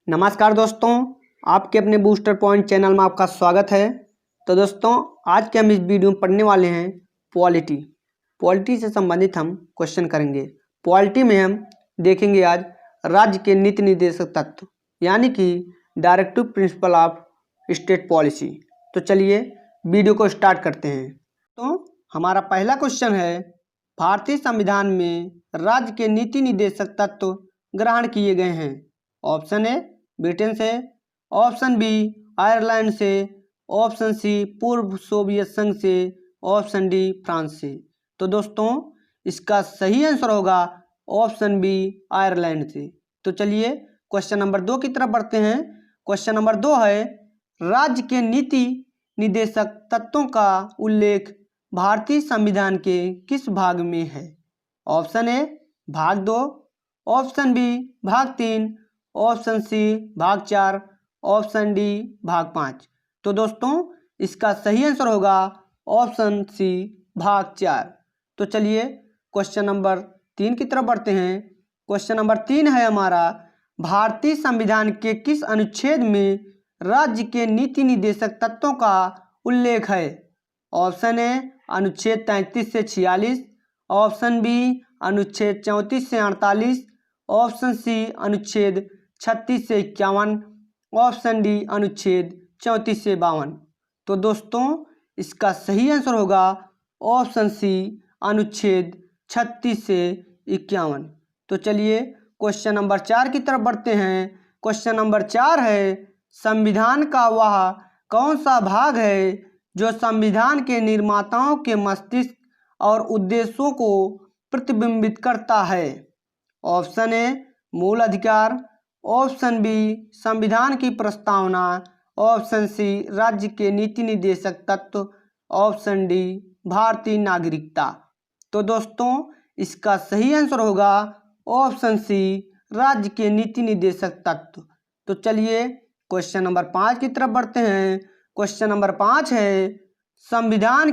नमस्कार दोस्तों, आपके अपने बूस्टर पॉइंट चैनल में आपका स्वागत है। तो दोस्तों, आज के हम इस वीडियो में पढ़ने वाले हैं पॉलिटी से संबंधित हम क्वेश्चन करेंगे। पॉलिटी में हम देखेंगे आज राज्य के नीति निर्देशक तत्व यानी कि directive principle of state policy. तो चलिए वीडियो को स्टार्ट करते हैं। तो हमारा पहला क्वेश्चन है, भारतीय संविधान में राज्य के नीति निर्देशक तत्व ग्रहण किए गए हैं। ऑप्शन ए ब्रिटेन से, ऑप्शन बी आयरलैंड से, ऑप्शन सी पूर्व सोवियत संघ से, ऑप्शन डी फ्रांस से। तो दोस्तों, इसका सही आंसर होगा ऑप्शन बी आयरलैंड से। तो चलिए क्वेश्चन नंबर 2 की तरफ बढ़ते हैं। क्वेश्चन नंबर 2 है, राज्य के नीति निर्देशक तत्वों का उल्लेख भारतीय संविधान के किस भाग में है? ऑप्शन ए भाग 2, ऑप्शन बी भाग 3, ऑप्शन सी भाग 4, ऑप्शन डी भाग 5। तो दोस्तों, इसका सही आंसर होगा ऑप्शन सी भाग 4। तो चलिए क्वेश्चन नंबर 3 की तरफ बढ़ते हैं। क्वेश्चन नंबर 3 है हमारा, भारतीय संविधान के किस अनुच्छेद में राज्य के नीति निर्देशक तत्वों का उल्लेख है? ऑप्शन ए अनुच्छेद 33 से 46, ऑप्शन बी अनुच्छेद 34 से 48, ऑप्शन सी अनुच्छेद 36 से 51, ऑप्शन डी अनुच्छेद 34 से 52। तो दोस्तों, इसका सही आंसर होगा ऑप्शन सी अनुच्छेद 36 से 51। तो चलिए क्वेश्चन नंबर 4 की तरफ बढ़ते हैं। क्वेश्चन नंबर 4 है, संविधान का वह कौन सा भाग है जो संविधान के निर्माताओं के मस्तिष्क और उद्देश्यों को प्रतिबिंबित करता है? ऑप्शन ए मूल अधिकार, ऑप्शन बी संविधान की प्रस्तावना, ऑप्शन सी राज्य के नीति निर्देशक तत्व, ऑप्शन डी भारतीय नागरिकता। तो दोस्तों, इसका सही आंसर होगा ऑप्शन सी राज्य के नीति निर्देशक तत्व। तो चलिए क्वेश्चन नंबर 5 की तरफ बढ़ते हैं। क्वेश्चन नंबर 5 है, संविधान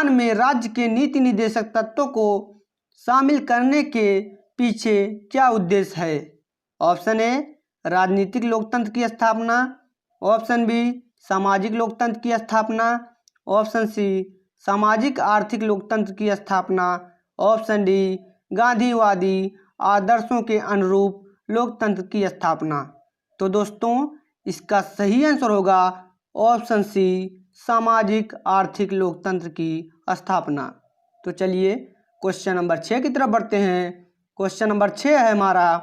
में राज्य के नीति निर्देशक तत्वों को शामिल करने के पीछे क्या उद्देश्य है? ऑप्शन ए राजनीतिक लोकतंत्र की स्थापना, ऑप्शन बी सामाजिक लोकतंत्र की स्थापना, ऑप्शन सी सामाजिक आर्थिक लोकतंत्र की स्थापना, ऑप्शन डी गांधीवादी आदर्शों के अनुरूप लोकतंत्र की स्थापना। तो दोस्तों, इसका सही आंसर होगा ऑप्शन सी सामाजिक आर्थिक लोकतंत्र की स्थापना। तो चलिए क्वेश्चन नंबर 6 की तरफ बढ़ते हैं। क्वेश्चन नंबर 6 है हमारा,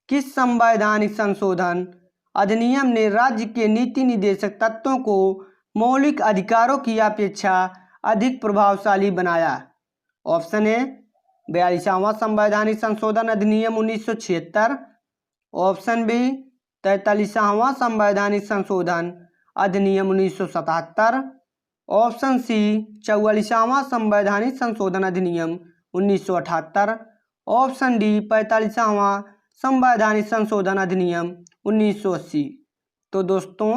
किस संवैधानिक संशोधन अधिनियम ने राज्य के नीति निर्देशक तत्वों को मौलिक अधिकारों की अपेक्षा अधिक प्रभावशाली बनाया? ऑप्शन ए 42वां संवैधानिक संशोधन अधिनियम 1976, ऑप्शन बी 43वां संवैधानिक संशोधन अधिनियम 1977, ऑप्शन सी 44वां संवैधानिक संशोधन अधिनियम 1978, ऑप्शन डी 45वां संवैधानिक संशोधन अधिनियम 1980। तो दोस्तों,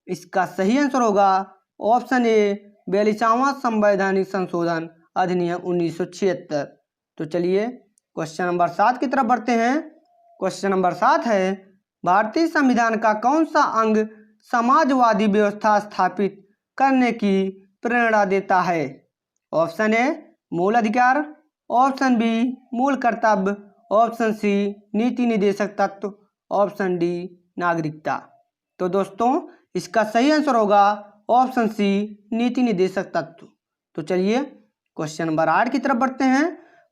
इसका सही आंसर होगा ऑप्शन ए 42वां संवैधानिक संशोधन अधिनियम 1976। तो चलिए क्वेश्चन नंबर 7 की तरफ बढ़ते हैं। क्वेश्चन नंबर 7 है, भारतीय संविधान का कौन सा अंग समाजवादी व्यवस्था स्थापित करने की प्रेरणा देता है? ऑप्शन ए मूल अधिकार, ऑप्शन बी मूल कर्तव्य, ऑप्शन सी नीति निर्देशक तत्व, ऑप्शन डी नागरिकता। तो दोस्तों, इसका सही आंसर होगा ऑप्शन सी नीति निर्देशक तत्व। तो चलिए क्वेश्चन नंबर 8 की तरफ बढ़ते हैं।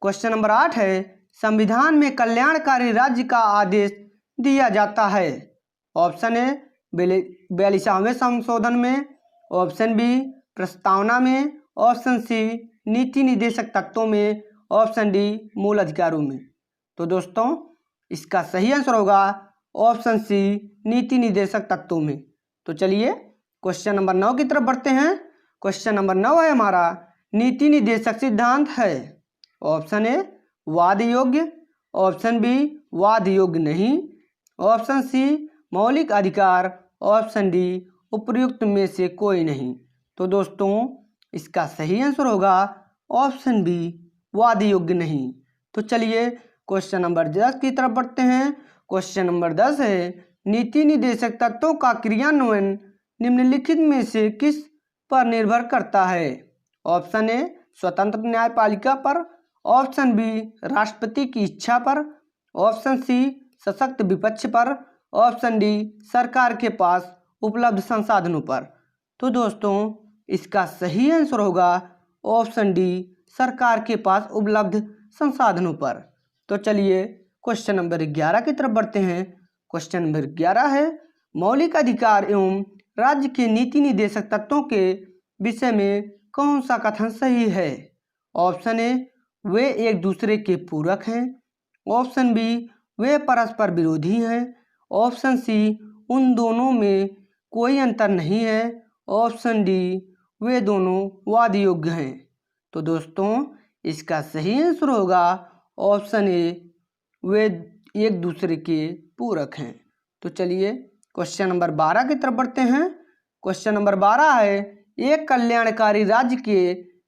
क्वेश्चन नंबर 8 है, संविधान में कल्याणकारी राज्य का आदेश दिया जाता है? ऑप्शन ए 42वें संशोधन में, ऑप्शन बी प्रस्तावना में, ऑप्शन सी नीति निर्देशक तत्वों में, ऑप्शन डी मूल अधिकारों में। तो दोस्तों, इसका सही आंसर होगा ऑप्शन सी नीति निर्देशक तत्वों में। तो चलिए क्वेश्चन नंबर 9 की तरफ बढ़ते हैं। क्वेश्चन नंबर 9 है हमारा, नीति निर्देशक सिद्धांत है? ऑप्शन ए वाद योग्य, ऑप्शन बी वाद योग्य नहीं, ऑप्शन सी मौलिक अधिकार, ऑप्शन डी उपर्युक्त में से कोई नहीं। तो दोस्तों, इसका सही आंसर होगा ऑप्शन बी वाद योग्य नहीं। तो चलिए क्वेश्चन नंबर 10 की तरफ बढ़ते हैं। क्वेश्चन नंबर 10 है, नीति निदेशक तत्वों का क्रियान्वयन निम्नलिखित में से किस पर निर्भर करता है? ऑप्शन ए स्वतंत्र न्यायपालिका पर, ऑप्शन बी राष्ट्रपति की इच्छा पर, ऑप्शन सी सशक्त विपक्ष पर, ऑप्शन डी सरकार के पास उपलब्ध संसाधनों पर। तो दोस्तों इसका सही आंसर होगा ऑप्शन डी सरकार के पास उपलब्ध संसाधनों पर। तो चलिए क्वेश्चन नंबर 11 की तरफ बढ़ते हैं। क्वेश्चन नंबर 11 है, मौलिक अधिकार एवं राज्य के नीति निदेशक तत्वों के विषय में कौन सा कथन सही है? ऑप्शन ए वे एक दूसरे के पूरक हैं, ऑप्शन बी वे परस्पर विरोधी हैं, ऑप्शन सी उन दोनों में कोई अंतर नहीं है, ऑप्शन डी वे दोनों वाद योग्य हैं। तो दोस्तों इसका सही आंसर होगा ऑप्शन ए वे एक दूसरे के पूरक हैं। तो चलिए क्वेश्चन नंबर 12 की तरफ बढ़ते हैं। क्वेश्चन नंबर 12 है, एक कल्याणकारी राज्य के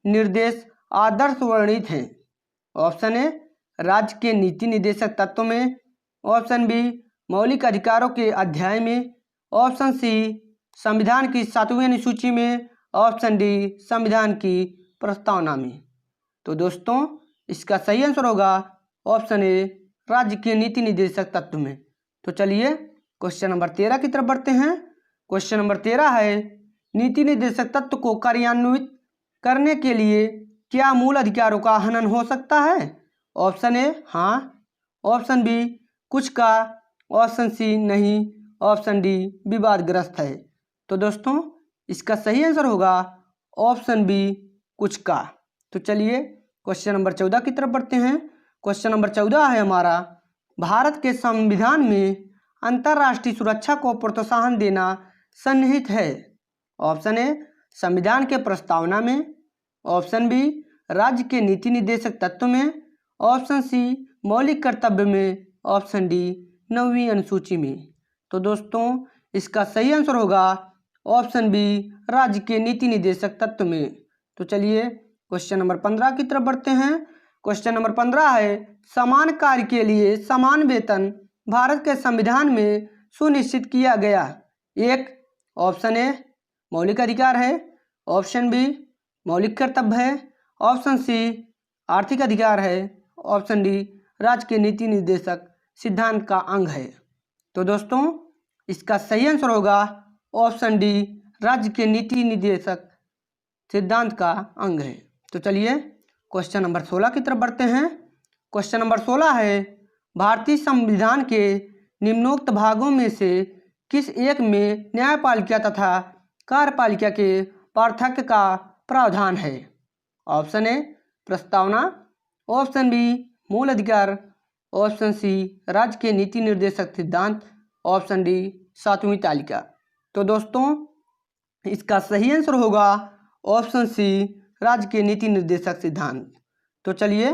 निर्देश आदर्श वर्णित हैं। ऑप्शन ए राज्य के नीति निदेशक तत्व में, ऑप्शन बी मौलिक अधिकारों के अध्याय में, ऑप्शन सी संविधान की 7वीं अनुसूची में, ऑप्शन डी संविधान की प्रस्तावना में। तो दोस्तों इसका सही आंसर होगा ऑप्शन ए राज्य के नीति निदेशक तत्व में। तो चलिए क्वेश्चन नंबर 13 की तरफ बढ़ते हैं। क्वेश्चन नंबर 13 है, नीति निदेशक तत्व को कार्यान्वित करने के लिए क्या मूल अधिकारों का हनन हो सकता है? ऑप्शन ए हाँ, ऑप्शन बी कुछ का, ऑप्शन सी नहीं, ऑप्शन डी विवादग्रस्त है। तो दोस्तों इसका सही आंसर होगा ऑप्शन बी कुछ का। तो चलिए क्वेश्चन नंबर 14 की तरफ बढ़ते हैं। क्वेश्चन नंबर 14 है हमारा, भारत के संविधान में अंतर्राष्ट्रीय सुरक्षा को प्रोत्साहन देना सन्निहित है। ऑप्शन ए संविधान के प्रस्तावना में, ऑप्शन बी राज्य के नीति निदेशक तत्व में, ऑप्शन सी मौलिक कर्तव्य में, ऑप्शन डी 9वीं अनुसूची में। तो दोस्तों इसका सही आंसर होगा ऑप्शन बी राज्य के नीति निदेशक तत्व में। तो चलिए क्वेश्चन नंबर 15 की तरफ बढ़ते हैं। क्वेश्चन नंबर 15 है, समान कार्य के लिए समान वेतन भारत के संविधान में सुनिश्चित किया गया। एक ऑप्शन ए मौलिक अधिकार है, ऑप्शन बी मौलिक कर्तव्य है, ऑप्शन सी आर्थिक अधिकार है, ऑप्शन डी राज्य के नीति निर्देशक सिद्धांत का अंग है। तो दोस्तों इसका सही आंसर होगा ऑप्शन डी राज्य के नीति निर्देशक सिद्धांत का अंग है। तो चलिए क्वेश्चन नंबर 16 की तरफ बढ़ते हैं। क्वेश्चन नंबर 16 है, भारतीय संविधान के निम्नोक्त भागों में से किस एक में न्यायपालिका तथा कार्यपालिका के पार्थक्य का प्रावधान है? ऑप्शन ए प्रस्तावना, ऑप्शन बी मूल अधिकार, ऑप्शन सी राज्य के नीति निर्देशक सिद्धांत, ऑप्शन डी 7वीं तालिका। तो दोस्तों इसका सही आंसर होगा ऑप्शन सी राज्य के नीति निर्देशक सिद्धांत। तो चलिए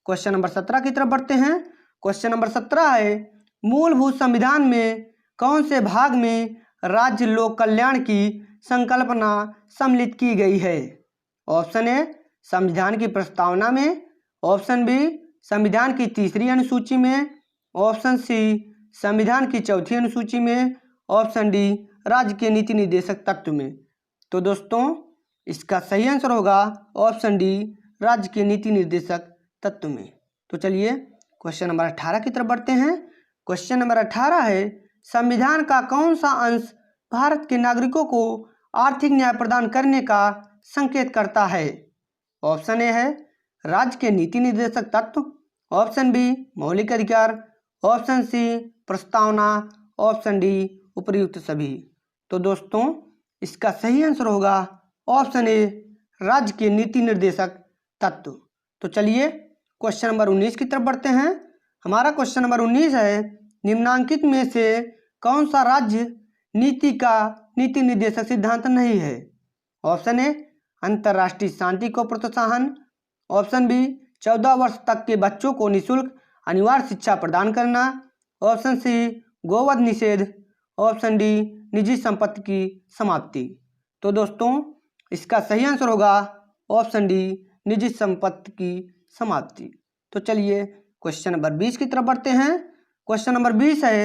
क्वेश्चन नंबर 17 की तरफ बढ़ते हैं। क्वेश्चन नंबर 17 है, मूलभूत संविधान में कौन से भाग में राज्य लोक कल्याण की संकल्पना सम्मिलित की गई है? ऑप्शन ए संविधान की प्रस्तावना में, ऑप्शन बी संविधान की 3री अनुसूची में, ऑप्शन सी संविधान की 4थी अनुसूची में, ऑप्शन डी राज्य के नीति निर्देशक तत्व में। तो दोस्तों इसका सही आंसर होगा ऑप्शन डी राज्य के नीति निर्देशक तत्व में। तो चलिए क्वेश्चन नंबर 18 की तरफ बढ़ते हैं। क्वेश्चन नंबर 18 है, संविधान का कौन सा अंश भारत के नागरिकों को आर्थिक न्याय प्रदान करने का संकेत करता है? ऑप्शन ए है राज्य के नीति निर्देशक तत्व, ऑप्शन बी मौलिक अधिकार, ऑप्शन सी प्रस्तावना, ऑप्शन डी उपर्युक्त सभी। तो दोस्तों इसका सही आंसर होगा ऑप्शन ए राज्य के नीति निर्देशक तत्व। तो चलिए क्वेश्चन नंबर 19 की तरफ बढ़ते हैं। हमारा क्वेश्चन नंबर 19 है, निम्नांकित में से कौन सा राज्य नीति का नीति निर्देशक सिद्धांत नहीं है? ऑप्शन ए अंतर्राष्ट्रीय शांति को प्रोत्साहन, ऑप्शन बी 14 वर्ष तक के बच्चों को निःशुल्क अनिवार्य शिक्षा प्रदान करना, ऑप्शन सी गोवध निषेध, ऑप्शन डी निजी संपत्ति की समाप्ति। तो दोस्तों इसका सही आंसर होगा ऑप्शन डी निजी संपत्ति की समाप्ति। तो चलिए क्वेश्चन नंबर 20 की तरफ बढ़ते हैं। क्वेश्चन नंबर 20 है,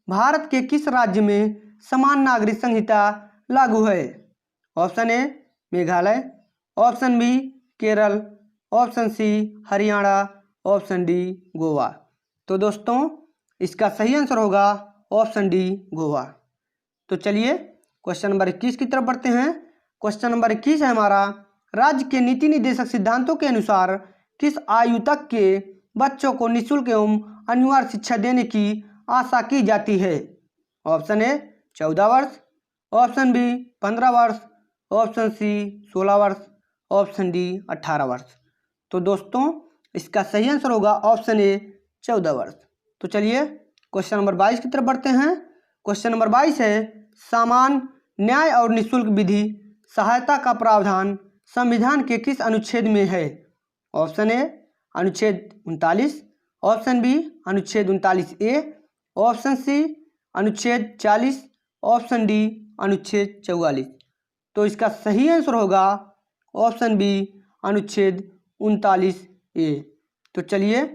भारत के किस राज्य में समान नागरिक संहिता लागू है? Option A Meghalaya, option B Kerala, option C Haryana, option D Goa. तो दोस्तों इसका सही आंसर होगा ऑप्शन डी गोवा। तो चलिए क्वेश्चन नंबर 21 की तरफ बढ़ते हैं। क्वेश्चन नंबर 21 है हमारा, राज्य के नीति निर्देशक सिद्धांतों के अनुसार किस आयु तक के बच्चों को निःशुल्क एवं अनिवार्य शिक्षा देने की आशा की जाती है? ऑप्शन ए 14 वर्ष, ऑप्शन बी 15 वर्ष, ऑप्शन सी 16 वर्ष, ऑप्शन डी 18 वर्ष। तो दोस्तों इसका सही आंसर होगा ऑप्शन ए 14 वर्ष। तो चलिए क्वेश्चन नंबर 22 की तरफ बढ़ते हैं। क्वेश्चन नंबर 22 है, समान न्याय और निःशुल्क विधि सहायता का प्रावधान संविधान के किस अनुच्छेद में है? ऑप्शन ए अनुच्छेद 39, ऑप्शन बी अनुच्छेद 39 ए, ऑप्शन सी अनुच्छेद 40, ऑप्शन डी अनुच्छेद 44। तो इसका सही आंसर होगा ऑप्शन बी अनुच्छेद 39 ए। तो चलिए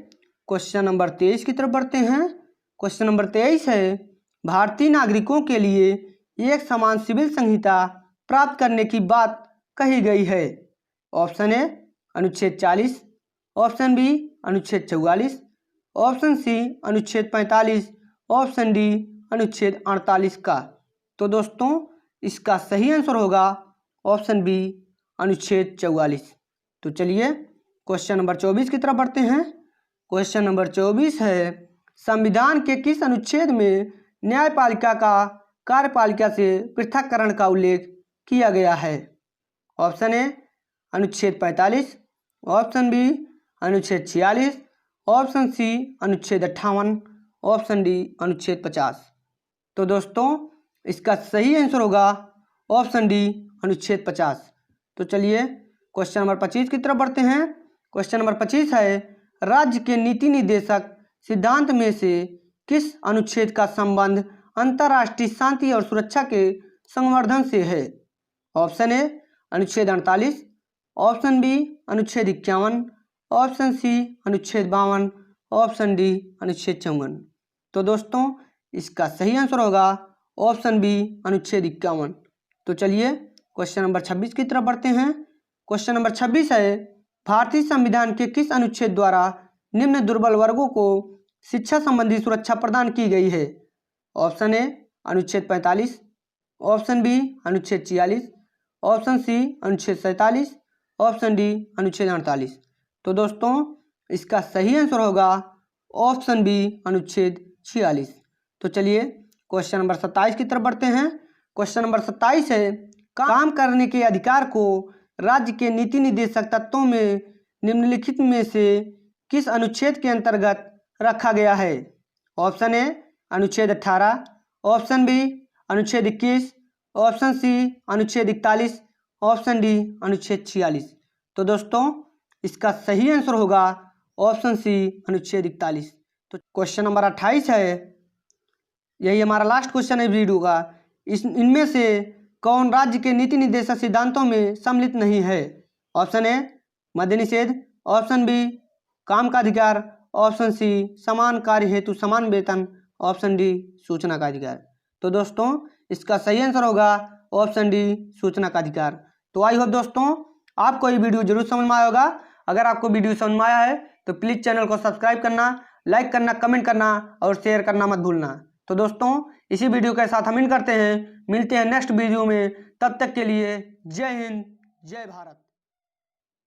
क्वेश्चन नंबर 23 की तरफ बढ़ते हैं। क्वेश्चन नंबर 23 है, भारतीय नागरिकों के लिए एक समान सिविल संहिता प्राप्त करने की बात कही गई है? ऑप्शन ए अनुच्छेद 40, ऑप्शन बी अनुच्छेद 44, ऑप्शन सी अनुच्छेद 45, ऑप्शन डी अनुच्छेद 48 का। तो दोस्तों इसका सही आंसर होगा ऑप्शन बी अनुच्छेद 44। तो चलिए क्वेश्चन नंबर 24 की तरफ बढ़ते हैं। क्वेश्चन नंबर 24 है, संविधान के किस अनुच्छेद में न्यायपालिका का कार्यपालिका से पृथक्करण का उल्लेख किया गया है? ऑप्शन ए अनुच्छेद 45, ऑप्शन बी अनुच्छेद 46, ऑप्शन सी अनुच्छेद 58, ऑप्शन डी अनुच्छेद 50। तो दोस्तों इसका सही आंसर होगा ऑप्शन डी अनुच्छेद 50। तो चलिए क्वेश्चन नंबर 25 की तरफ बढ़ते हैं। क्वेश्चन नंबर 25 है, राज्य के नीति निर्देशक सिद्धांत में से किस अनुच्छेद का संबंध अंतर्राष्ट्रीय शांति और सुरक्षा के संवर्धन से है? ऑप्शन ए अनुच्छेद 48, ऑप्शन बी अनुच्छेद 51, ऑप्शन सी अनुच्छेद 52, ऑप्शन डी अनुच्छेद 54। तो दोस्तों इसका सही आंसर होगा ऑप्शन बी अनुच्छेद 51। तो चलिए क्वेश्चन नंबर 26 की तरफ बढ़ते हैं। क्वेश्चन नंबर 26 है, भारतीय संविधान के किस अनुच्छेद द्वारा निम्न दुर्बल वर्गों को शिक्षा संबंधी सुरक्षा प्रदान की गई है? ऑप्शन ए अनुच्छेद 45, ऑप्शन बी अनुच्छेद 46, ऑप्शन सी अनुच्छेद 47, ऑप्शन डी अनुच्छेद 48। तो दोस्तों इसका सही आंसर होगा ऑप्शन बी अनुच्छेद 46। तो चलिए क्वेश्चन नंबर 27 की तरफ बढ़ते हैं। क्वेश्चन नंबर 27 है, काम करने के अधिकार को राज्य के नीति निर्देशक तत्वों में निम्नलिखित में से किस अनुच्छेद के अंतर्गत रखा गया है? ऑप्शन ए अनुच्छेद 18, ऑप्शन बी अनुच्छेद 21, ऑप्शन सी अनुच्छेद 41, ऑप्शन डी अनुच्छेद 46। तो दोस्तों इसका सही आंसर होगा ऑप्शन सी अनुच्छेद 41। तो क्वेश्चन नंबर 28 है, यही हमारा लास्ट क्वेश्चन है वीडियो का। इनमें से कौन राज्य के नीति निर्देशक सिद्धांतों में सम्मिलित नहीं है? ऑप्शन ए मद्य निषेध, ऑप्शन बी काम का अधिकार, ऑप्शन सी समान कार्य हेतु समान वेतन, ऑप्शन डी सूचना का अधिकार। तो दोस्तों इसका सही आंसर होगा ऑप्शन डी सूचना का अधिकार। तो आई होप दोस्तों आपको ये वीडियो जरूर समझ में आया होगा। अगर आपको वीडियो समझ में आया है तो प्लीज़ चैनल को सब्सक्राइब करना, लाइक करना, कमेंट करना और शेयर करना मत भूलना। तो दोस्तों इसी वीडियो के साथ हम इन करते हैं, मिलते हैं नेक्स्ट वीडियो में। तब तक के लिए जय हिंद, जय भारत।